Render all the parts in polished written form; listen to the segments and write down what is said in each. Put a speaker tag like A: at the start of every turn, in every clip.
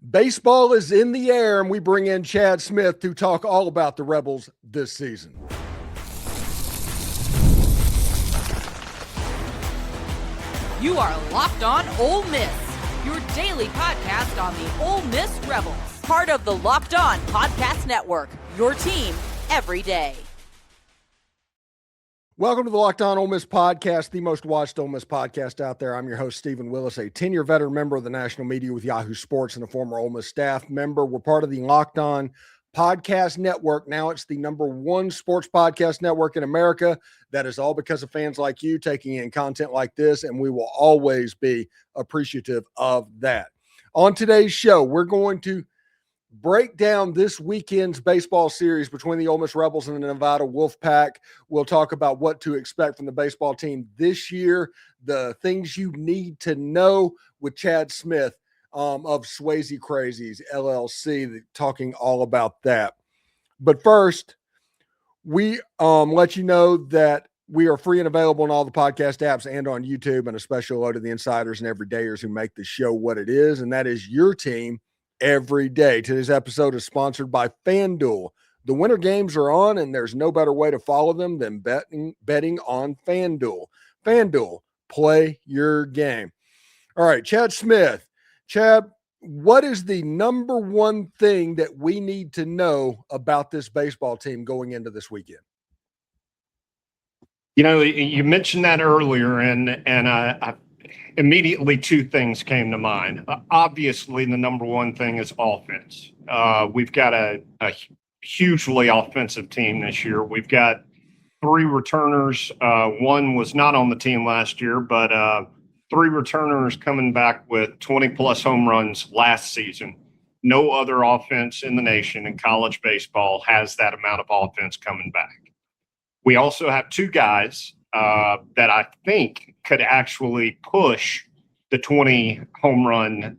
A: Baseball is in the air, and we bring in Chad Smith to talk all about the Rebels this season.
B: You are Locked On Ole Miss, your daily podcast on the Ole Miss Rebels. Part of the Locked On Podcast Network, your team every day.
A: Welcome to the Locked On Ole Miss podcast, the most watched Ole Miss podcast out there. I'm your host, Stephen Willis, a 10-year veteran member of the national media with Yahoo Sports and a former Ole Miss staff member. We're part of the Locked On Podcast Network. Now it's the #1 sports podcast network in America. That is all because of fans like you taking in content like this, and we will always be appreciative of that. On today's show, we're going to break down this weekend's baseball series between the Ole Miss Rebels and the Nevada Wolfpack. We'll talk about what to expect from the baseball team this year, the things you need to know with Chad Smith of Swayze Crazies, LLC, talking all about that. But first, we let you know that we are free and available on all the podcast apps and on YouTube, and a special hello to the insiders and everydayers who make the show what it is, and that is your team every day. Today's episode is sponsored by FanDuel. The winter games are on, and there's no better way to follow them than betting on FanDuel. FanDuel, play your game. All right, Chad Smith. Chad, what is the #1 thing that we need to know about this baseball team going into this weekend?
C: You know, you mentioned that earlier, and I immediately two things came to mind. Obviously, the #1 thing is offense. We've got a hugely offensive team this year. We've got 3 returners. One was not on the team last year, but 3 returners coming back with 20-plus home runs last season. No other offense in the nation in college baseball has that amount of offense coming back. We also have 2 guys that I think could actually push the 20 home run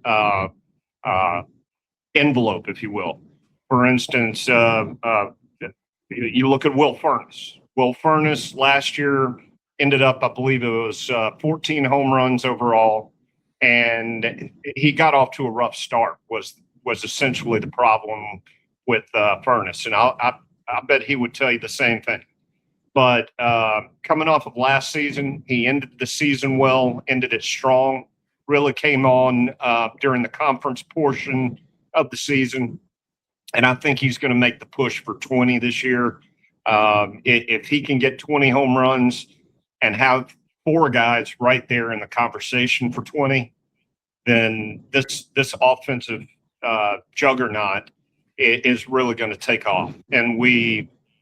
C: envelope, if you will. For instance, you look at Will Furniss. Will Furniss last year ended up, I believe it was 14 home runs overall, and he got off to a rough start, was essentially the problem with Furniss. And I bet he would tell you the same thing. But coming off of last season, he ended the season well, ended it strong, really came on during the conference portion of the season. And I think he's going to make the push for 20 this year. If he can get 20 home runs and have 4 guys right there in the conversation for 20, then this offensive juggernaut is really going to take off. And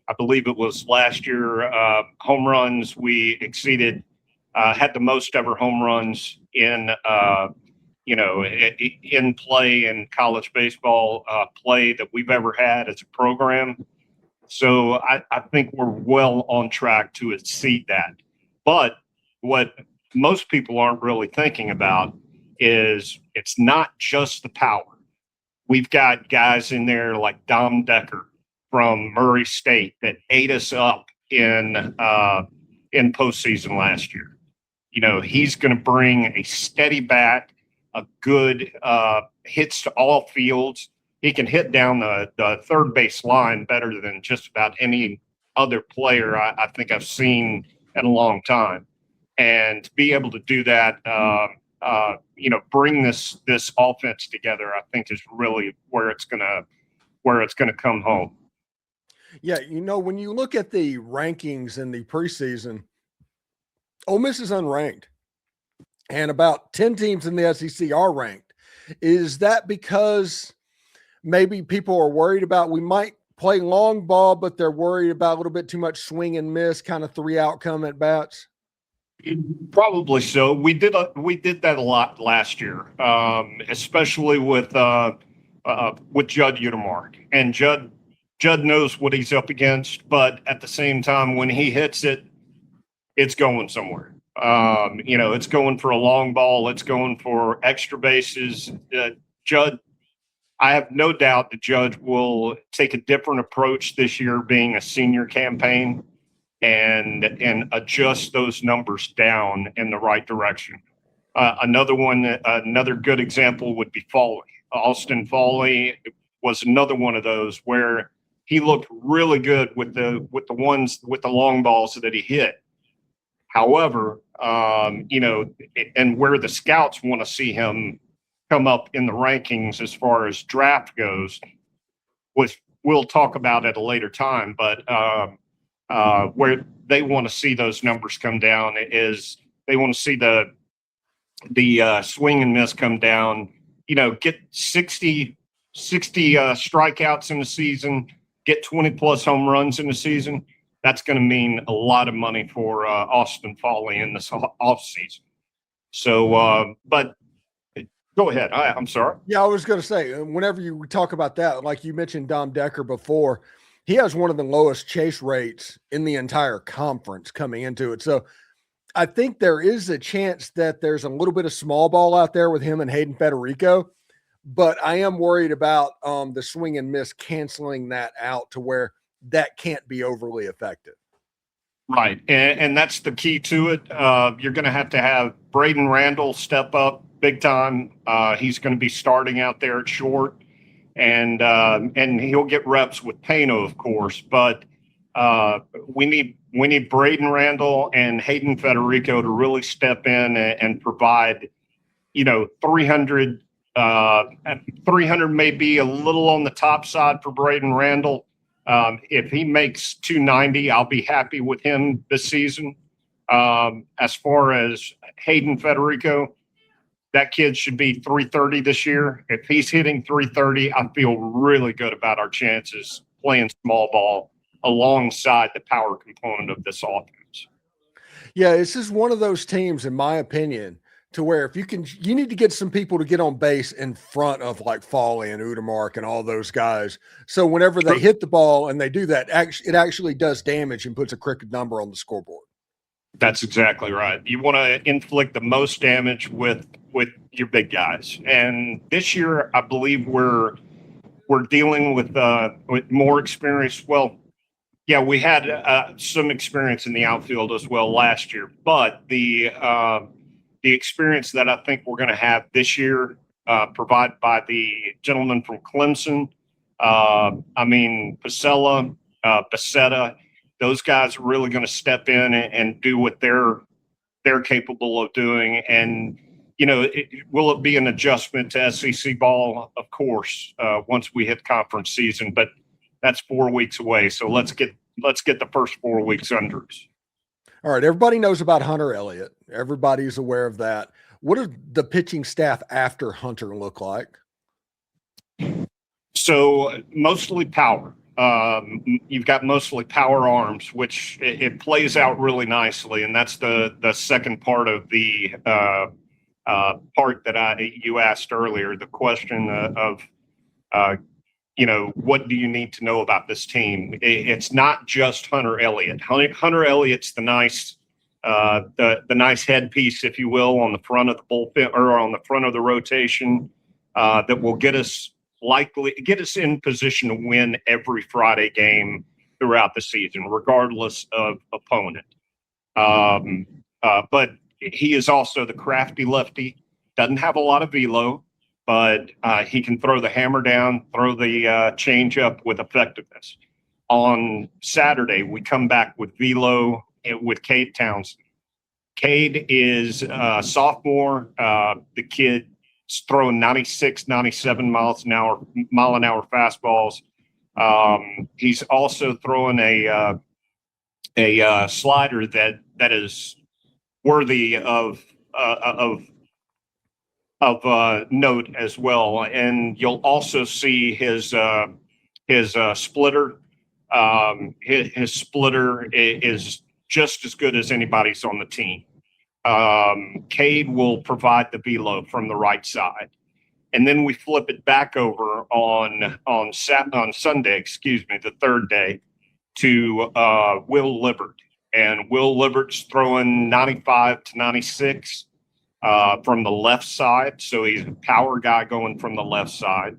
C: I believe it was last year, home runs, we exceeded, had the most ever home runs in play in college baseball play that we've ever had as a program. So I think we're well on track to exceed that. But what most people aren't really thinking about is it's not just the power. We've got guys in there like Dom Decker from Murray State that ate us up in postseason last year. You know, he's going to bring a steady bat, a good hits to all fields. He can hit down the third base line better than just about any other player I think I've seen in a long time. And to be able to do that, bring this offense together, I think is really where it's going to come home.
A: Yeah, when you look at the rankings in the preseason, Ole Miss is unranked, and about 10 teams in the SEC are ranked. Is that because maybe people are worried about we might play long ball, but they're worried about a little bit too much swing and miss, kind of 3 outcome at bats?
C: Probably so. We did that a lot last year, especially with Judd Utermark, and Judd knows what he's up against, but at the same time, when he hits it, it's going somewhere. It's going for a long ball. It's going for extra bases. Judd, I have no doubt that Judd will take a different approach this year, being a senior campaign, and adjust those numbers down in the right direction. Another good example would be Fawley. Austin Fawley was another one of those where he looked really good with the long balls that he hit. However, and where the scouts want to see him come up in the rankings as far as draft goes, which we'll talk about at a later time, but where they want to see those numbers come down is they want to see the swing and miss come down, get 60 strikeouts in the season, get 20 plus home runs in the season. That's going to mean a lot of money for Austin Fawley in this off season. So, but go ahead. I'm sorry.
A: Yeah, I was going to say, whenever you talk about that, like you mentioned Dom Decker before, he has one of the lowest chase rates in the entire conference coming into it. So I think there is a chance that there's a little bit of small ball out there with him and Hayden Federico, but I am worried about the swing and miss canceling that out to where that can't be overly effective.
C: Right. And that's the key to it. You're going to have Brayden Randle step up big time. He's going to be starting out there at short, and he'll get reps with Pano, of course, but we need Brayden Randle and Hayden Federico to really step in and provide, 300 may be a little on the top side for Brayden Randle. If he makes 290, I'll be happy with him this season. As far as Hayden Federico, that kid should be 330 this year. If he's hitting 330, I feel really good about our chances playing small ball alongside the power component of this offense.
A: Yeah, this is one of those teams, in my opinion, to where if you need to get some people to get on base in front of like Fawley and Utermark and all those guys. So whenever they hit the ball and they do that, it actually does damage and puts a crooked number on the scoreboard.
C: That's exactly right. You want to inflict the most damage with your big guys. And this year, I believe we're dealing with more experience. Well, yeah, we had some experience in the outfield as well last year, but the experience that I think we're going to have this year, provided by the gentleman from Clemson, Pasella, Becerra, those guys are really going to step in and do what they're capable of doing. And, will it be an adjustment to SEC ball? Of course, once we hit conference season, but that's 4 weeks away. So let's get the first 4 weeks under us.
A: All right. Everybody knows about Hunter Elliott. Everybody's aware of that. What does the pitching staff after Hunter look like?
C: So mostly power. You've got mostly power arms, which it plays out really nicely. And that's the second part of the part that you asked earlier, the question of what do you need to know about this team? It's not just Hunter Elliott. Hunter Elliott's the nice headpiece, if you will, on the front of the bullpen or on the front of the rotation that will get us in position to win every Friday game throughout the season, regardless of opponent. But he is also the crafty lefty. Doesn't have a lot of velo, but he can throw the hammer down, throw the change up with effectiveness. On Saturday, we come back with velo with Cade Townsend. Cade is a sophomore. The kid's throwing 96, 97 mile an hour fastballs. He's also throwing a slider that is worthy of note as well. And you'll also see his splitter. His splitter is just as good as anybody's on the team. Cade will provide the velo from the right side. And then we flip it back over on Sunday, the third day, to Will Libbert. And Will Libbert's throwing 95 to 96 from the left side. So he's a power guy going from the left side.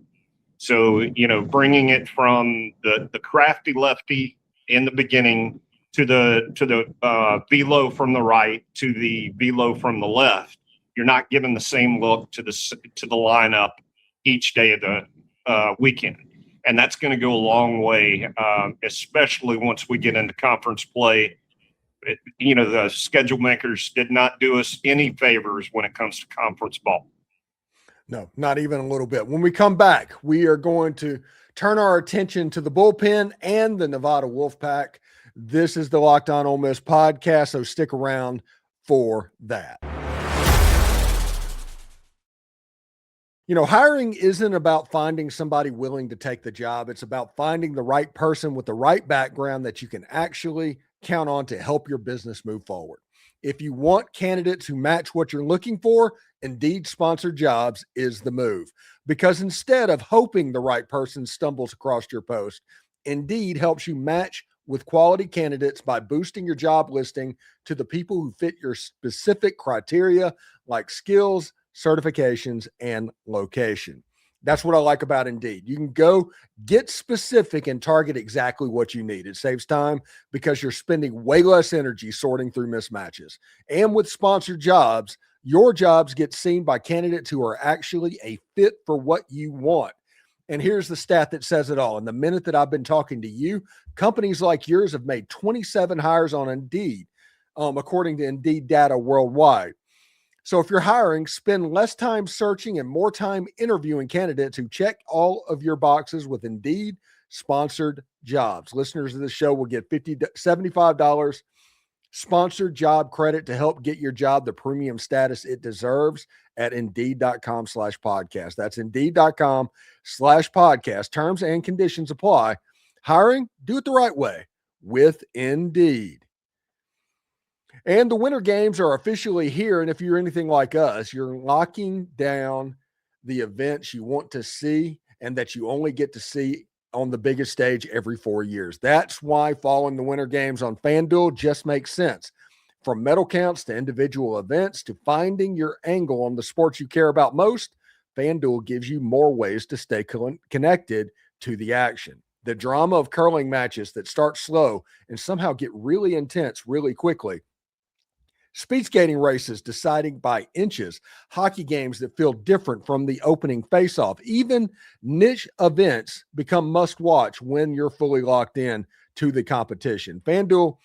C: So, bringing it from the crafty lefty in the beginning to the velo from the right to the velo from the left, you're not giving the same look to the lineup each day of the weekend. And that's going to go a long way, especially once we get into conference play. The schedule makers did not do us any favors when it comes to conference ball.
A: No, not even a little bit. When we come back, we are going to turn our attention to the bullpen and the Nevada Wolfpack. This is the Locked On Ole Miss podcast, so stick around for that. Hiring isn't about finding somebody willing to take the job. It's about finding the right person with the right background that you can actually count on to help your business move forward. If you want candidates who match what you're looking for, Indeed Sponsored Jobs is the move. Because instead of hoping the right person stumbles across your post, Indeed helps you match with quality candidates by boosting your job listing to the people who fit your specific criteria like skills, certifications, and location. That's what I like about Indeed. You can go get specific and target exactly what you need. It saves time because you're spending way less energy sorting through mismatches. And with sponsored jobs, your jobs get seen by candidates who are actually a fit for what you want. And here's the stat that says it all. In the minute that I've been talking to you, companies like yours have made 27 hires on Indeed, according to Indeed data worldwide. So if you're hiring, spend less time searching and more time interviewing candidates who check all of your boxes with Indeed Sponsored Jobs. Listeners of the show will get $75 sponsored job credit to help get your job the premium status it deserves at Indeed.com/podcast. That's Indeed.com/podcast. Terms and conditions apply. Hiring, do it the right way with Indeed. And the winter games are officially here. And if you're anything like us, you're locking down the events you want to see and that you only get to see on the biggest stage every 4 years. That's why following the winter games on FanDuel just makes sense. From medal counts to individual events to finding your angle on the sports you care about most, FanDuel gives you more ways to stay connected to the action. The drama of curling matches that start slow and somehow get really intense really quickly. Speed skating races deciding by inches, hockey games that feel different from the opening face-off. Even niche events become must-watch when you're fully locked in to the competition. FanDuel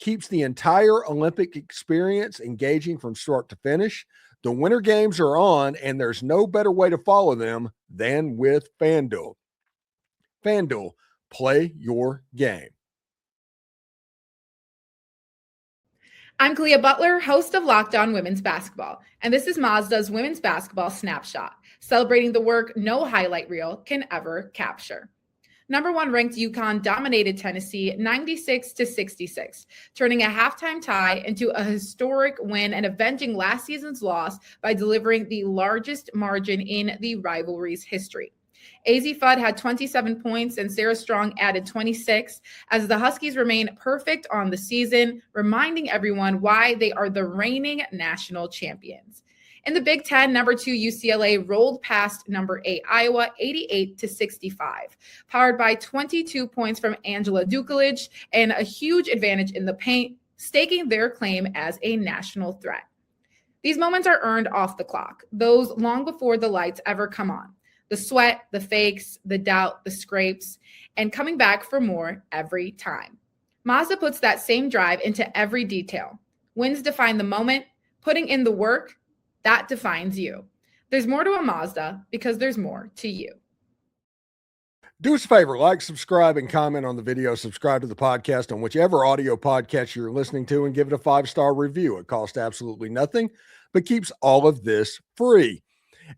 A: keeps the entire Olympic experience engaging from start to finish. The Winter Games are on, and there's no better way to follow them than with FanDuel. FanDuel, play your game.
D: I'm Kalia Butler, host of Locked On Women's Basketball, and this is Mazda's Women's Basketball Snapshot, celebrating the work no highlight reel can ever capture. Number 1 ranked UConn dominated Tennessee 96-66, turning a halftime tie into a historic win and avenging last season's loss by delivering the largest margin in the rivalry's history. AZ Fudd had 27 points and Sarah Strong added 26 as the Huskies remain perfect on the season, reminding everyone why they are the reigning national champions. In the Big Ten, number 2 UCLA rolled past number 8 Iowa 88-65, powered by 22 points from Angela Dukelich and a huge advantage in the paint, staking their claim as a national threat. These moments are earned off the clock, those long before the lights ever come on. The sweat, the fakes, the doubt, the scrapes, and coming back for more every time. Mazda puts that same drive into every detail. Wins define the moment, putting in the work, that defines you. There's more to a Mazda because there's more to you.
A: Do us a favor, like, subscribe, and comment on the video. Subscribe to the podcast on whichever audio podcast you're listening to and give it a 5-star review. It costs absolutely nothing, but keeps all of this free.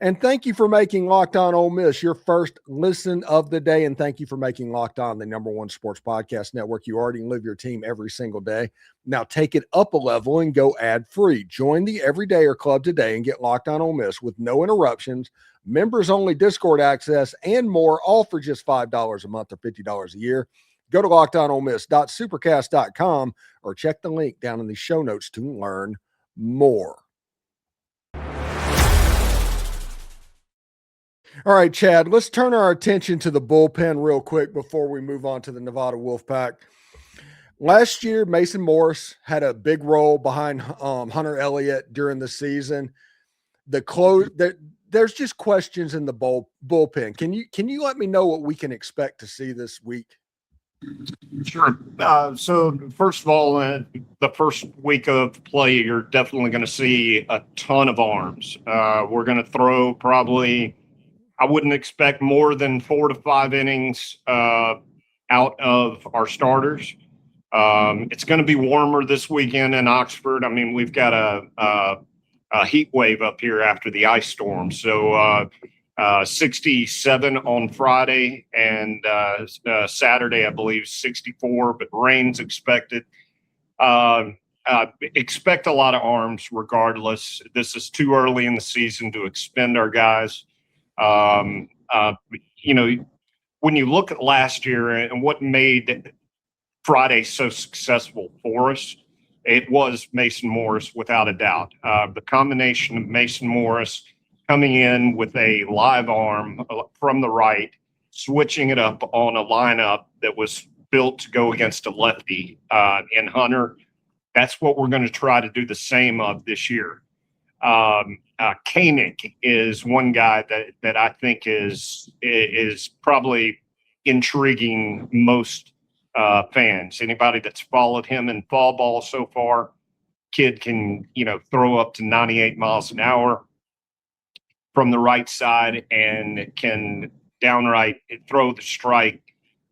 A: And thank you for making Locked On Ole Miss your first listen of the day. And thank you for making Locked On the #1 sports podcast network. You already live your team every single day. Now take it up a level and go ad free. Join the Everydayer Club today and get Locked On Ole Miss with no interruptions, members only Discord access, and more, all for just $5 a month or $50 a year. Go to lockedonolemmiss.supercast.com or check the link down in the show notes to learn more. All right, Chad, let's turn our attention to the bullpen real quick before we move on to the Nevada Wolfpack. Last year, Mason Morris had a big role behind Hunter Elliott during the season. The there's just questions in the bullpen. Can you let me know what we can expect to see this week?
C: Sure. So first of all, the first week of play, you're definitely going to see a ton of arms. We're going to throw probably, I wouldn't expect more than 4 to 5 innings out of our starters. It's going to be warmer this weekend in Oxford. I mean, we've got a heat wave up here after the ice storm. So 67 on Friday and Saturday, I believe 64, but rain's expected. Expect a lot of arms regardless. This is too early in the season to expend our guys. You know, when you look at last year and what made Friday so successful for us, it was Mason Morris without a doubt. The combination of Mason Morris coming in with a live arm from the right, switching it up on a lineup that was built to go against a lefty in Hunter. That's what we're going to try to do the same of this year. Koenig is one guy that I think is probably intriguing most fans. Anybody that's followed him in fall ball so far, kid can, throw up to 98 miles an hour from the right side and can downright throw the strike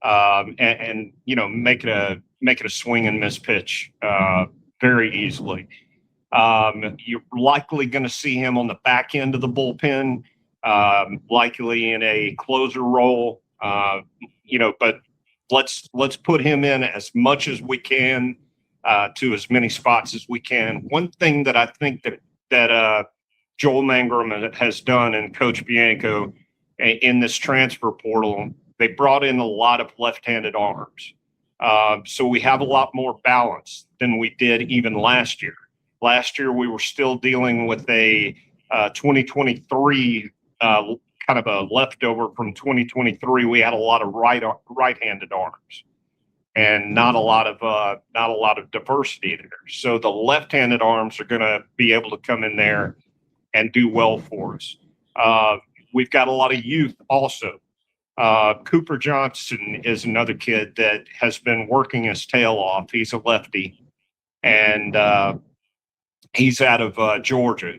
C: and make it a swing and miss pitch very easily. You're likely going to see him on the back end of the bullpen, likely in a closer role, but let's put him in as much as we can to as many spots as we can. One thing that I think that Joel Mangrum has done and Coach Bianco in this transfer portal, they brought in a lot of left-handed arms. So we have a lot more balance than we did even last year. Last year, we were still dealing with a 2023 kind of a leftover from 2023. We had a lot of right-handed arms and not a lot of diversity there. So the left-handed arms are going to be able to come in there and do well for us. We've got a lot of youth also. Cooper Johnson is another kid that has been working his tail off. He's a lefty, and he's out of Georgia,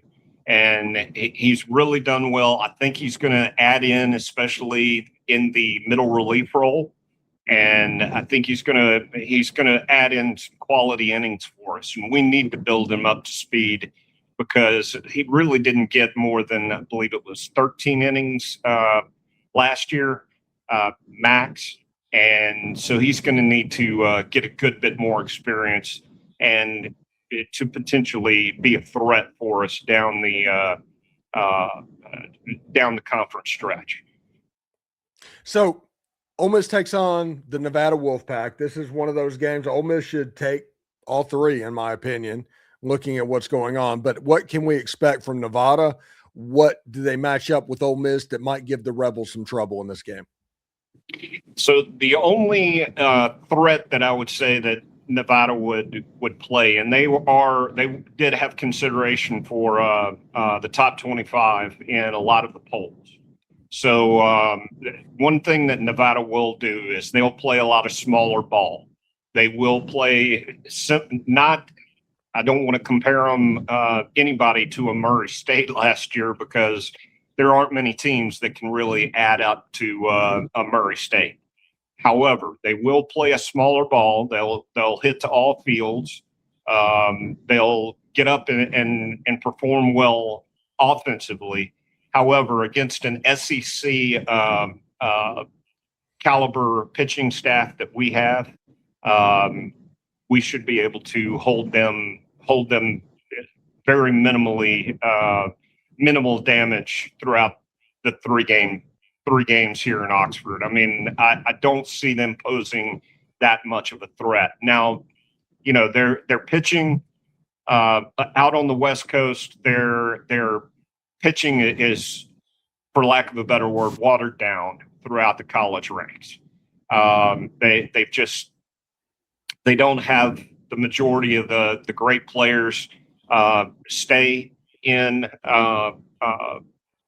C: and he's really done well. I think he's going to add in, especially in the middle relief role, and I think he's going to add in some quality innings for us. And we need to build him up to speed because he really didn't get more than, I believe it was 13 innings last year, max. And so he's going to need to get a good bit more experience and to potentially be a threat for us down the conference stretch.
A: So Ole Miss takes on the Nevada Wolfpack. This is one of those games Ole Miss should take all three, in my opinion, looking at what's going on. But what can we expect from Nevada? What do they match up with Ole Miss that might give the Rebels some trouble in this game?
C: So the only threat that I would say that Nevada would play, and they did have consideration for the top 25 in a lot of the polls. So one thing that Nevada will do is they'll play a lot of smaller ball. They will play I don't want to compare them anybody to a Murray State last year because there aren't many teams that can really add up to a Murray State. However, they will play a smaller ball. They'll hit to all fields. They'll get up and perform well offensively. However, against an SEC caliber pitching staff that we have, we should be able to hold them very minimal damage throughout the three games here in Oxford. I mean, I don't see them posing that much of a threat. Now, they're pitching out on the West Coast. Their pitching is, for lack of a better word, watered down throughout the college ranks. They don't have the majority of the great players stay in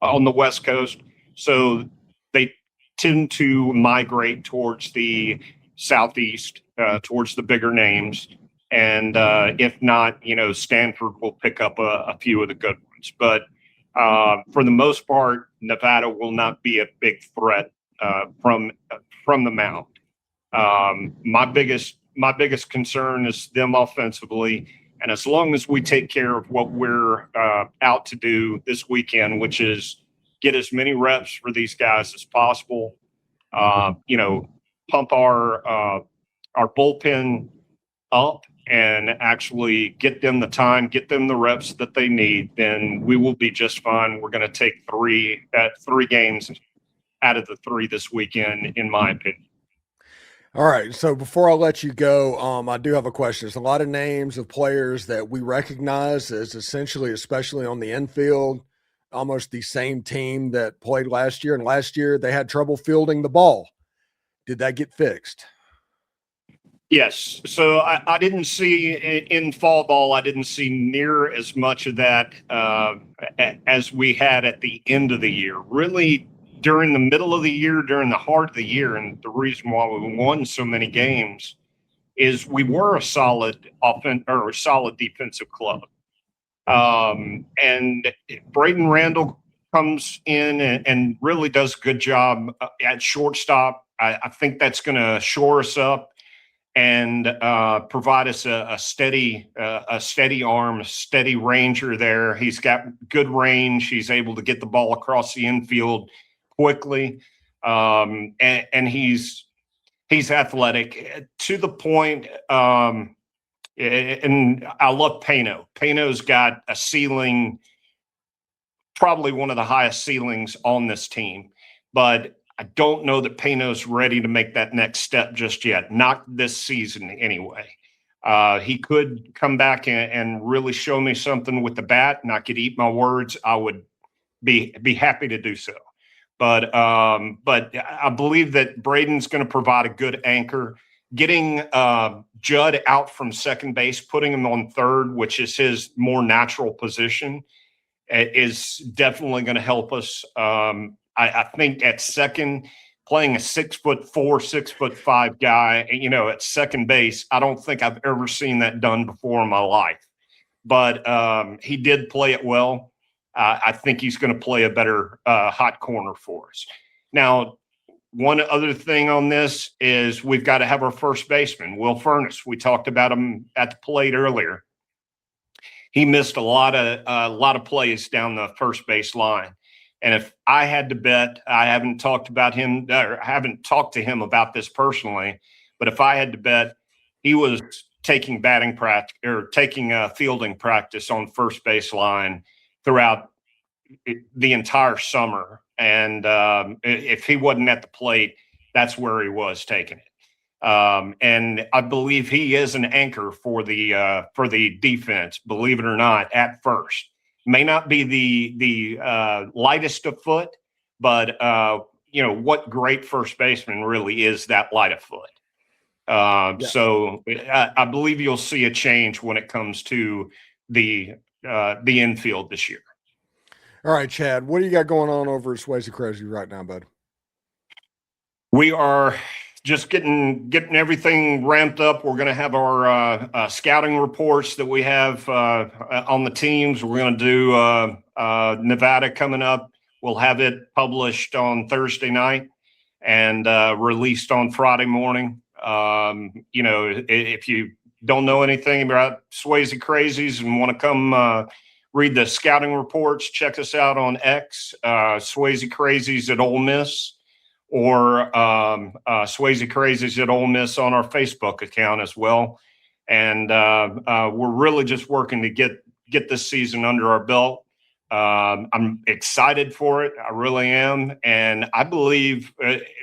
C: on the West Coast. So they tend to migrate towards the Southeast, towards the bigger names. And if not, Stanford will pick up a few of the good ones. But for the most part, Nevada will not be a big threat from the mound. My biggest concern is them offensively. And as long as we take care of what we're out to do this weekend, which is get as many reps for these guys as possible, pump our bullpen up and actually get them the time, get them the reps that they need, then we will be just fine. We're going to take three games out of the 3 this weekend, in my opinion.
A: All right. So before I let you go, I do have a question. There's a lot of names of players that we recognize as essentially, especially on the infield, almost the same team that played last year. And last year they had trouble fielding the ball. Did that get fixed?
C: Yes. So I didn't see in fall ball, I didn't see near as much of that as we had at the end of the year. Really, during the middle of the year, during the heart of the year, and the reason why we won so many games is we were a solid defensive club. And Brayden Randle comes in and really does a good job at shortstop. I think that's going to shore us up and provide us a steady arm, a steady ranger there. He's got good range. He's able to get the ball across the infield quickly, and he's athletic to the point. And I love Pano. Pano's got a ceiling, probably one of the highest ceilings on this team, but I don't know that Pano's ready to make that next step just yet. Not this season, anyway. He could come back and really show me something with the bat, and I could eat my words. I would be happy to do so. But I believe that Brayden's going to provide a good anchor. Getting Judd out from second base, putting him on third, which is his more natural position, is definitely going to help us. I think at second, playing a 6'4", 6'5" guy, at second base, I don't think I've ever seen that done before in my life. But he did play it well. I think he's going to play a better hot corner for us. Now, one other thing on this is we've got to have our first baseman, Will Furniss. We talked about him at the plate earlier. He missed a lot of plays down the first base line. And if I had to bet, I haven't talked to him about this personally, but if I had to bet, he was taking batting practice or taking fielding practice on first base line throughout the entire summer. And if he wasn't at the plate, that's where he was taking it. And I believe he is an anchor for the defense, believe it or not, at first. May not be the lightest of foot, but what great first baseman really is that light of foot. Yeah. So I believe you'll see a change when it comes to the infield this year.
A: All right, Chad, what do you got going on over at Swayze Crazy right now, bud?
C: We are just getting everything ramped up. We're going to have our scouting reports that we have on the teams. We're going to do Nevada coming up. We'll have it published on Thursday night and released on Friday morning. If you don't know anything about Swayze Crazies and want to come read the scouting reports, check us out on X, Swayze Crazies at Ole Miss, or Swayze Crazies at Ole Miss on our Facebook account as well. And we're really just working to get this season under our belt. I'm excited for it. I really am. And I believe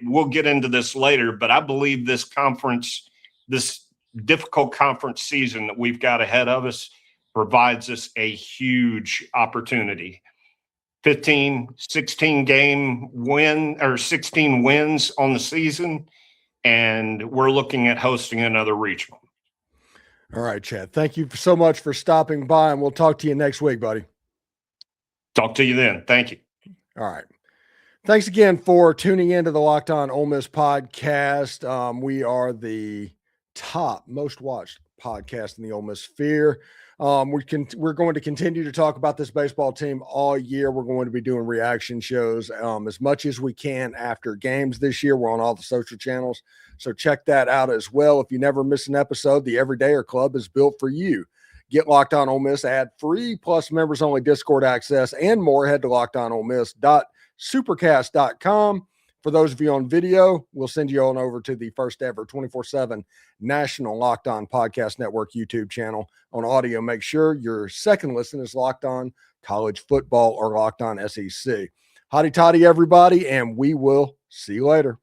C: we'll get into this later, but I believe this difficult conference season that we've got ahead of us provides us a huge opportunity. 16 wins on the season, and we're looking at hosting another regional.
A: All right, Chad. Thank you so much for stopping by, and we'll talk to you next week, buddy.
C: Talk to you then. Thank you.
A: All right. Thanks again for tuning into the Locked On Ole Miss podcast. We are the top most watched podcast in the Ole Miss sphere. We're going to continue to talk about this baseball team all year. We're going to be doing reaction shows as much as we can after games this year. We're on all the social channels, so check that out as well. If you never miss an episode, the Everydayer Club is built for you. Get Locked On Ole Miss ad-free, plus members-only Discord access and more. Head to lockedonolemmiss.supercast.com. For those of you on video, we'll send you on over to the first ever 24/7 national Locked On Podcast Network YouTube channel. On audio, make sure your second listen is Locked On College Football or Locked On SEC. Hotty toddy, everybody, and we will see you later.